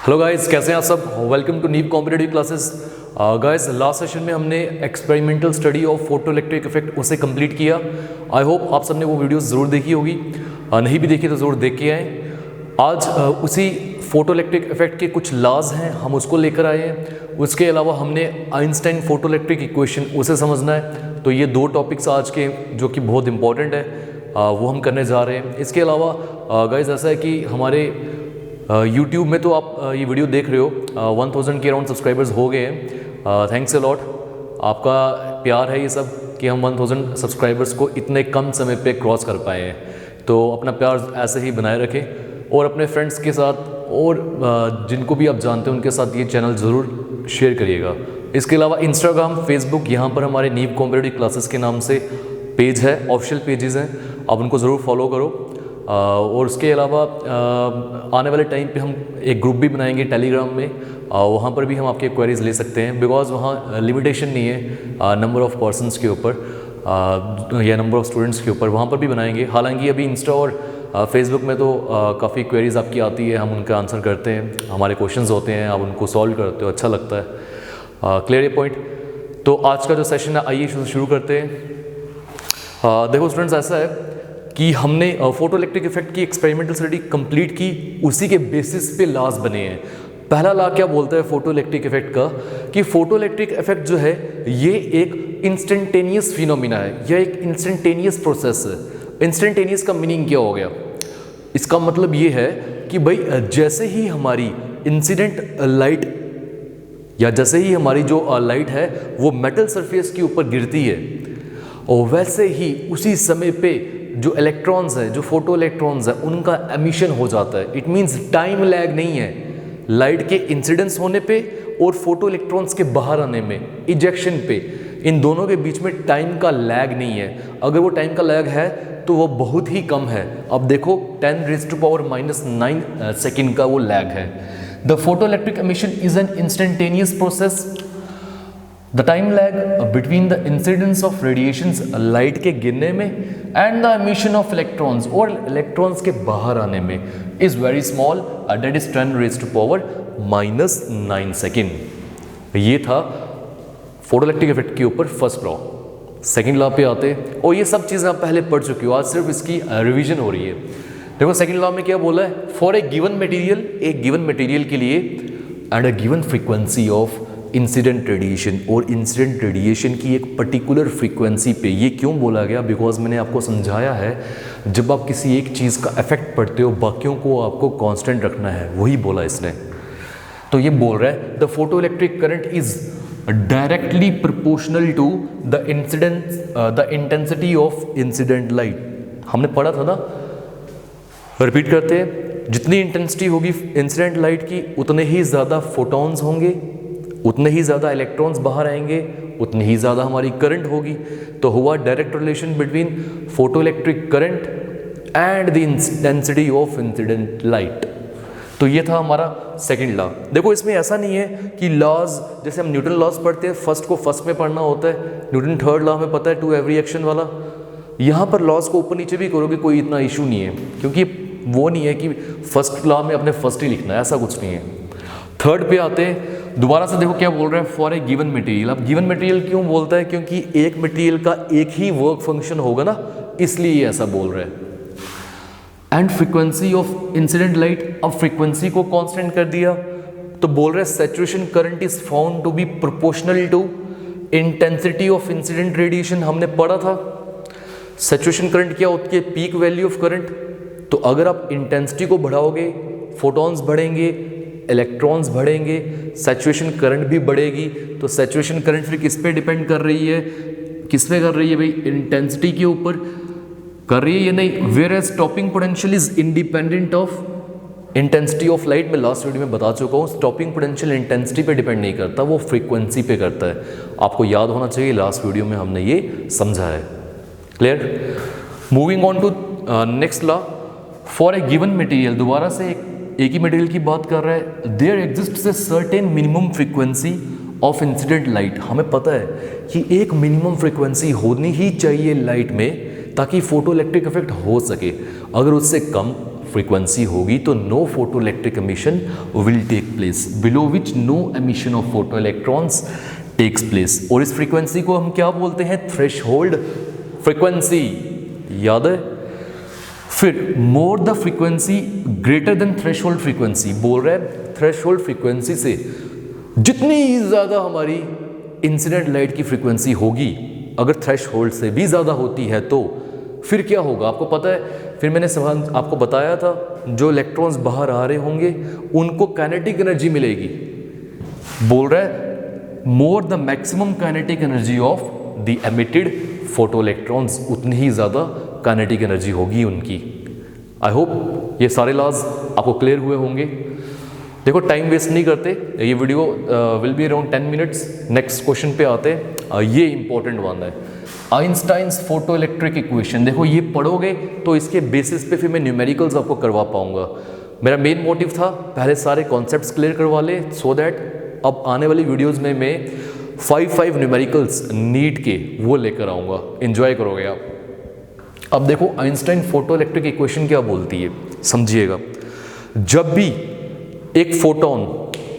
Hello guys, कैसे हैं आप सब। वेलकम टू नीव competitive classes. Guys, last session में हमने experimental study of photo electric effect उसे कंप्लीट किया। आई होप आप सबने वो वीडियोस ज़रूर देखी होगी। नहीं भी देखी तो ज़रूर देख के आएँ। आज उसी फोटो इलेक्ट्रिक इफेक्ट के कुछ लॉज हैं, हम उसको लेकर आए हैं। उसके अलावा हमने आइंस्टाइन फोटो इलेक्ट्रिक इक्वेशन उसे समझना है। तो ये दो टॉपिक्स आज के जो कि बहुत इंपॉर्टेंट है वो हम करने जा रहे हैं। इसके अलावा गाइस ऐसा है कि हमारे YouTube में तो आप ये वीडियो देख रहे हो, 1000 के अराउंड सब्सक्राइबर्स हो गए हैं। थैंक्स अ लॉट, आपका प्यार है ये सब कि हम 1000 सब्सक्राइबर्स को इतने कम समय पे क्रॉस कर पाए हैं। तो अपना प्यार ऐसे ही बनाए रखें और अपने फ्रेंड्स के साथ और जिनको भी आप जानते हैं उनके साथ ये चैनल ज़रूर शेयर करिएगा। इसके अलावा इंस्टाग्राम, फेसबुक, यहाँ पर हमारे नीव कॉम्पिटिटिव क्लासेस के नाम से पेज है, ऑफिशियल पेजेस हैं, आप उनको ज़रूर फॉलो करो। और उसके अलावा आने वाले टाइम पे हम एक ग्रुप भी बनाएंगे टेलीग्राम में, वहाँ पर भी हम आपके क्वेरीज ले सकते हैं, बिकॉज वहाँ लिमिटेशन नहीं है नंबर ऑफ़ पर्सनस के ऊपर या नंबर ऑफ़ स्टूडेंट्स के ऊपर, वहाँ पर भी बनाएंगे। हालांकि अभी इंस्टा और फेसबुक में तो काफ़ी क्वेरीज आपकी आती है, हम उनका आंसर करते हैं, हमारे क्वेश्चंस होते हैं, आप उनको सॉल्व करते हो, अच्छा लगता है। क्लियर ये पॉइंट। तो आज का जो सेशन है आइए शुरू करते हैं। देखो स्टूडेंट्स, ऐसा है कि हमने फोटो इलेक्ट्रिक इफेक्ट की एक्सपेरिमेंटल स्टडी कंप्लीट की, उसी के बेसिस पे लॉज बने हैं। पहला लॉ क्या बोलता है फोटो इलेक्ट्रिक इफेक्ट का, कि फोटो इलेक्ट्रिक इफेक्ट जो है ये एक इंस्टेंटेनियस फिनोमिना है, यह एक इंस्टेंटेनियस प्रोसेस है। इंस्टेंटेनियस का मीनिंग क्या हो गया? इसका मतलब ये है कि भाई जैसे ही हमारी इंसिडेंट लाइट या जैसे ही हमारी जो लाइट है वो मेटल सरफेस के ऊपर गिरती है, और वैसे ही उसी समय पे जो इलेक्ट्रॉन्स है, जो फोटो इलेक्ट्रॉन्स है, उनका एमिशन हो जाता है। इट मीन्स टाइम लैग नहीं है लाइट के इंसिडेंस होने पे और फोटो इलेक्ट्रॉन्स के बाहर आने में, इजेक्शन पे, इन दोनों के बीच में टाइम का लैग नहीं है। अगर वो टाइम का लैग है तो वो बहुत ही कम है। अब देखो 10⁻⁹ सेकेंड का वो लैग है। The photo electric emission is an instantaneous process. The time lag between the incidence of radiations, light के गिरने में, and the emission of electrons, और इलेक्ट्रॉन्स के बाहर आने में, is very small, that is 10⁻⁹ second. ये था फोटो इलेक्ट्रिक इफेक्ट के ऊपर फर्स्ट लॉ। सेकेंड लॉ पे आते, और ये सब चीज़ें आप पहले पढ़ चुके हो, आज सिर्फ इसकी रिवीजन हो रही है। देखो सेकेंड लॉ में क्या बोला है, फॉर ए गिवन मटेरियल, एक गिवन मटेरियल के लिए, and a given frequency of incident radiation, और इंसिडेंट रेडिएशन की एक पर्टिकुलर फ्रीक्वेंसी पे। ये क्यों बोला गया? बिकॉज मैंने आपको समझाया है, जब आप किसी एक चीज़ का इफेक्ट पढ़ते हो, बाकियों को आपको कांस्टेंट रखना है, वही बोला इसने। तो ये बोल रहा है the photo electric current is directly proportional to the intensity of incident light. हमने पढ़ा था ना, रिपीट करते हैं, जितनी इंटेंसिटी होगी इंसिडेंट लाइट की, उतने ही ज़्यादा फोटॉन्स होंगे, उतने ही ज़्यादा इलेक्ट्रॉन्स बाहर आएंगे, उतनी ही ज़्यादा हमारी करंट होगी। तो हुआ direct relation between photo electric current and the intensity of incident light. तो ये था हमारा सेकंड लॉ। देखो इसमें ऐसा नहीं है कि लॉज, जैसे हम न्यूटन लॉज पढ़ते हैं, फर्स्ट को फर्स्ट में पढ़ना होता है, न्यूटन थर्ड लॉ में पता है, टू एवरी एक्शन वाला। यहाँ पर लॉज को ऊपर नीचे भी करोगे कोई इतना इशू नहीं है, क्योंकि वो नहीं है कि फर्स्ट लॉ में अपने फर्स्ट ही लिखना है, ऐसा कुछ नहीं है। थर्ड पे आते हैं, दोबारा से देखो क्या बोल रहा है, फॉर ए गिवन मटेरियल। अब गिवन मटेरियल क्यों बोलता है? क्योंकि एक मटेरियल का एक ही वर्क फंक्शन होगा ना, इसलिए ऐसा बोल रहा है। And frequency of incident light, अब फ्रीक्वेंसी को कांस्टेंट कर दिया, तो बोल रहे हैं saturation current is found to be proportional to intensity of incident radiation. हमने पढ़ा था सैचुरेशन करंट क्या होती है, पीक वैल्यू ऑफ करंट। तो अगर आप इंटेंसिटी को बढ़ाओगे, फोटॉन्स बढ़ेंगे, इलेक्ट्रॉन्स बढ़ेंगे, सैचुरेशन करंट भी बढ़ेगी। तो सैचुरेशन करंट फिर किस पे डिपेंड कर रही है? किस पे कर रही है भाई? इंटेंसिटी के ऊपर कर रही है या नहीं? Whereas stopping potential is independent of intensity of light. मैं लास्ट वीडियो में बता चुका हूँ, स्टॉपिंग पोटेंशियल इंटेंसिटी पे डिपेंड नहीं करता, वो फ्रीक्वेंसी पे करता है। आपको याद होना चाहिए, लास्ट वीडियो में हमने ये समझा है। Clear? Moving on to next law, for a given material, दोबारा से एक ही मटेरियल की बात कर रहा है, there exists a certain minimum frequency of incident light. हमें पता है कि एक मिनिमम फ्रीक्वेंसी होनी ही चाहिए लाइट में, ताकि फोटो इलेक्ट्रिक इफेक्ट हो सके। अगर उससे कम फ्रीक्वेंसी होगी तो no photo electric emission will take place, below which no emission of photo electrons takes place. और इस फ्रीक्वेंसी को हम क्या बोलते हैं? थ्रेशहोल्ड फ्रीक्वेंसी, याद है? फिर more the frequency greater than threshold frequency, बोल रहा है थ्रेशहोल्ड फ्रीक्वेंसी से जितनी ज़्यादा हमारी इंसिडेंट लाइट की फ्रीक्वेंसी होगी, अगर थ्रेशहोल्ड से भी ज़्यादा होती है तो फिर क्या होगा आपको पता है? फिर मैंने सवाल आपको बताया था, जो इलेक्ट्रॉन्स बाहर आ रहे होंगे उनको काइनेटिक एनर्जी मिलेगी। बोल रहा है more the maximum kinetic energy of the emitted photo electrons, उतनी ही ज़्यादा काइनेटिक एनर्जी होगी उनकी। आई होप ये सारे लॉज आपको क्लियर हुए होंगे। देखो टाइम वेस्ट नहीं करते, ये video will be around 10 minutes. Next question पे आते हैं, ये इंपॉर्टेंट वन है, आइंस्टाइन्स फोटो इलेक्ट्रिक इक्वेशन। देखो ये पढ़ोगे तो इसके बेसिस पे फिर मैं न्यूमेरिकल्स आपको करवा पाऊंगा। मेरा मेन मोटिव था पहले सारे कॉन्सेप्ट्स क्लियर करवा ले, सो दैट अब आने वाली वीडियोस में मैं 5 न्यूमेरिकल्स नीट के वो लेकर आऊँगा, इन्जॉय करोगे आप। अब देखो आइंस्टाइन फोटो इलेक्ट्रिक इक्वेशन क्या बोलती है, समझिएगा। जब भी एक फोटोन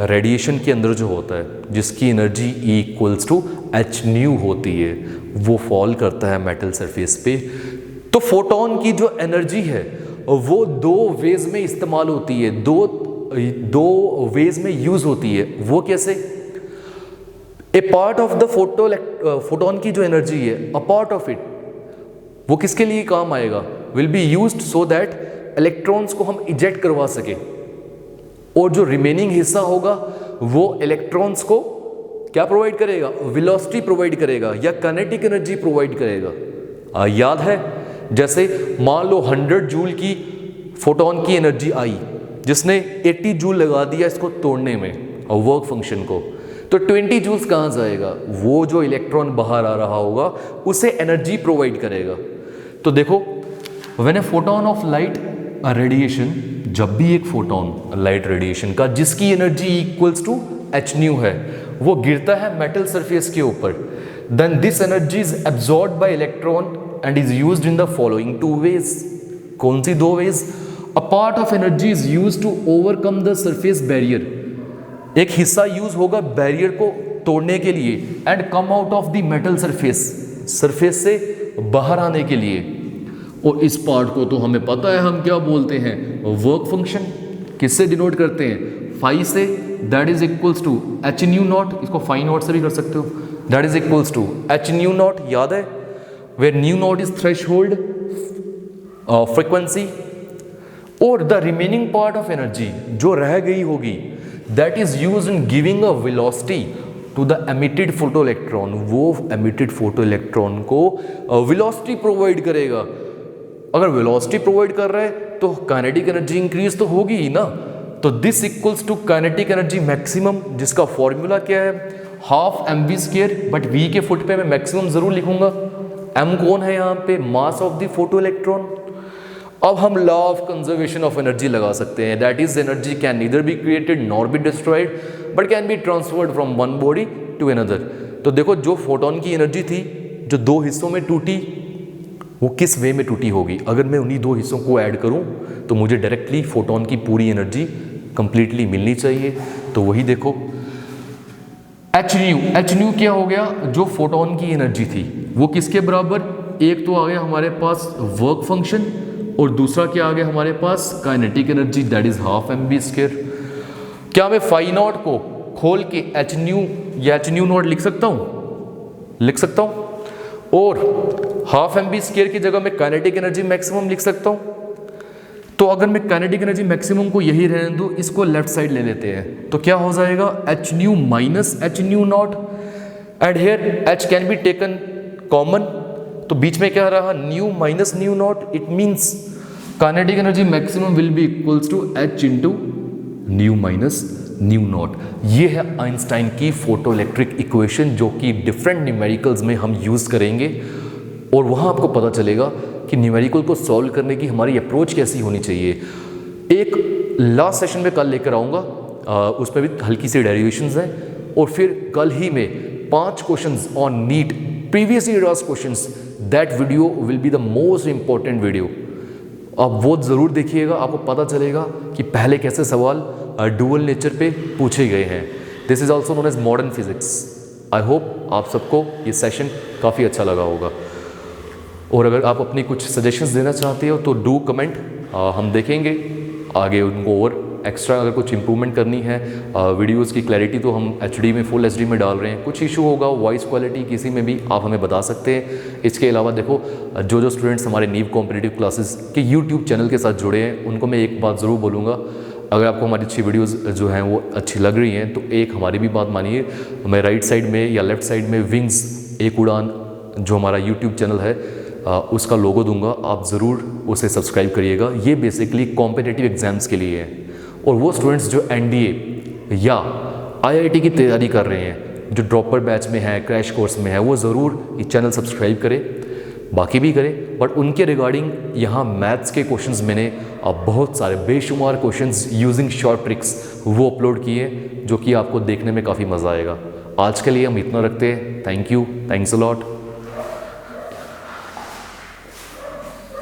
रेडिएशन के अंदर जो होता है जिसकी energy E equals to h nu होती है, वो फॉल करता है मेटल सरफेस पे, तो फोटोन की जो एनर्जी है वो दो वेज में इस्तेमाल होती है, दो वेज में यूज होती है। वो कैसे? ए पार्ट ऑफ द फोटोन की जो एनर्जी है, अ पार्ट ऑफ इट, वो किसके लिए काम आएगा? Will be used so that electrons को हम इजेक्ट करवा सके, और जो रिमेनिंग हिस्सा होगा वो इलेक्ट्रॉन्स को क्या प्रोवाइड करेगा? वेलोसिटी प्रोवाइड करेगा या काइनेटिक एनर्जी प्रोवाइड करेगा। याद है, जैसे मान लो 100 जूल की फोटोन की एनर्जी आई, जिसने 80 जूल लगा दिया इसको तोड़ने में और वर्क फंक्शन को, तो 20 जूल्स कहाँ जाएगा? वो जो इलेक्ट्रॉन बाहर आ रहा होगा उसे एनर्जी प्रोवाइड करेगा। तो देखो when a photon of light radiation, जब भी एक फोटोन लाइट रेडिएशन का जिसकी energy equals to h nu है वो गिरता है मेटल सरफेस के ऊपर, then this energy is absorbed by electron and is used in the following 2 ways. कौन सी 2 ways? A part of energy is used to overcome the surface barrier, एक हिस्सा यूज होगा बैरियर को तोड़ने के लिए, and come out of the metal surface से बाहर आने के लिए। और इस पार्ट को तो हमें पता है हम क्या बोलते हैं? Work function. किससे डिनोट करते हैं? फाई से, that is equals to h nu naught, इसको फाई नॉट से भी कर सकते हो, that is equals to h nu naught, याद है, where nu naught is threshold frequency. और the remaining part of energy जो रह गई होगी, that is used in giving a velocity to the emitted photo electron, वो एमिटेड फोटो इलेक्ट्रॉन को velocity provide करेगा। अगर वेलोसिटी प्रोवाइड कर रहा है तो काइनेटिक एनर्जी इंक्रीज तो होगी ही ना। तो this equals to kinetic energy maximum, जिसका फॉर्मूला क्या है? हाफ mv², बट v के फुट पे मैं मैक्सिमम जरूर लिखूंगा। m कौन है यहाँ पे? Mass of the photo electron. अब हम law of conservation of energy लगा सकते हैं, that is energy can neither be created nor be destroyed but can be transferred from one body to another. तो देखो जो फोटोन की एनर्जी थी जो 2 हिस्सों में टूटी, वो किस वे में टूटी होगी? अगर मैं उन्हीं 2 हिस्सों को ऐड करूं तो मुझे डायरेक्टली फोटोन की पूरी एनर्जी कंप्लीटली मिलनी चाहिए। तो वही देखो एच न्यू क्या हो गया? जो फोटोन की एनर्जी थी वो किसके बराबर? एक तो आ गया हमारे पास वर्क फंक्शन और दूसरा क्या आ गया हमारे पास? Kinetic energy, that is half mv²। क्या मैं फाई नॉट को खोल के एच न्यू या एच न्यू नॉट लिख सकता हूं? लिख सकता हूं। और हाफ mv² की जगह मैं काइनेटिक एनर्जी मैक्सिमम लिख सकता हूं। तो अगर मैं काइनेटिक एनर्जी मैक्सिमम को यही रहने दूं, इसको लेफ्ट साइड ले लेते हैं, तो क्या हो जाएगा? H nu minus h nu naught, and here h can be taken common, तो बीच में क्या रहा? Nu minus nu naught. It means kinetic energy maximum will be equals to h into nu minus nu naught. ये है Einstein की photo electric equation, जो कि डिफरेंट न्यूमेरिकल्स में हम यूज़ करेंगे, और वहाँ आपको पता चलेगा कि न्यूमेरिकल को सॉल्व करने की हमारी अप्रोच कैसी होनी चाहिए। एक लास्ट सेशन में कल लेकर आऊँगा, उसमें भी हल्की सी डेरिवेशंस हैं, और फिर कल ही में 5 questions on NEET previous year questions. That video will be the most important video. आप वो ज़रूर देखिएगा, आपको पता चलेगा कि पहले कैसे सवाल डुअल नेचर पे पूछे गए हैं। This is also known as modern physics. I hope आप सबको ये सेशन काफ़ी अच्छा लगा होगा, और अगर आप अपनी कुछ सजेशंस देना चाहते हो तो डू कमेंट, हम देखेंगे आगे उनको और एक्स्ट्रा अगर कुछ इंप्रूवमेंट करनी है। वीडियोस की क्लैरिटी तो हम HD में, फुल HD में डाल रहे हैं, कुछ इशू होगा वॉइस क्वालिटी किसी में भी आप हमें बता सकते हैं। इसके अलावा देखो, जो स्टूडेंट्स हमारे नीव कॉम्पिटिटिव क्लासेस के यूट्यूब चैनल के साथ जुड़े हैं उनको मैं एक बात ज़रूर बोलूँगा, अगर आपको हमारी अच्छी वीडियोस जो हैं वो अच्छी लग रही हैं तो एक हमारी भी बात मानिए, हमें राइट साइड में या लेफ़्ट साइड में विंग्स एक उड़ान जो हमारा यूट्यूब चैनल है उसका लोगो दूंगा, आप ज़रूर उसे सब्सक्राइब करिएगा। ये बेसिकली कॉम्पिटिटिव एग्ज़ाम्स के लिए है, और वो स्टूडेंट्स जो NDA या IIT की तैयारी कर रहे हैं, जो ड्रॉपर बैच में है, क्रैश कोर्स में है, वो ज़रूर ये चैनल सब्सक्राइब करें, बाकी भी करें। बट उनके रिगार्डिंग यहाँ मैथ्स के क्वेश्चंस मैंने बहुत सारे बेशुमार क्वेश्चंस यूजिंग शॉर्ट ट्रिक्स वो अपलोड किए, जो कि आपको देखने में काफ़ी मज़ा आएगा। आज के लिए हम इतना रखते हैं। Thank you, thanks a lot.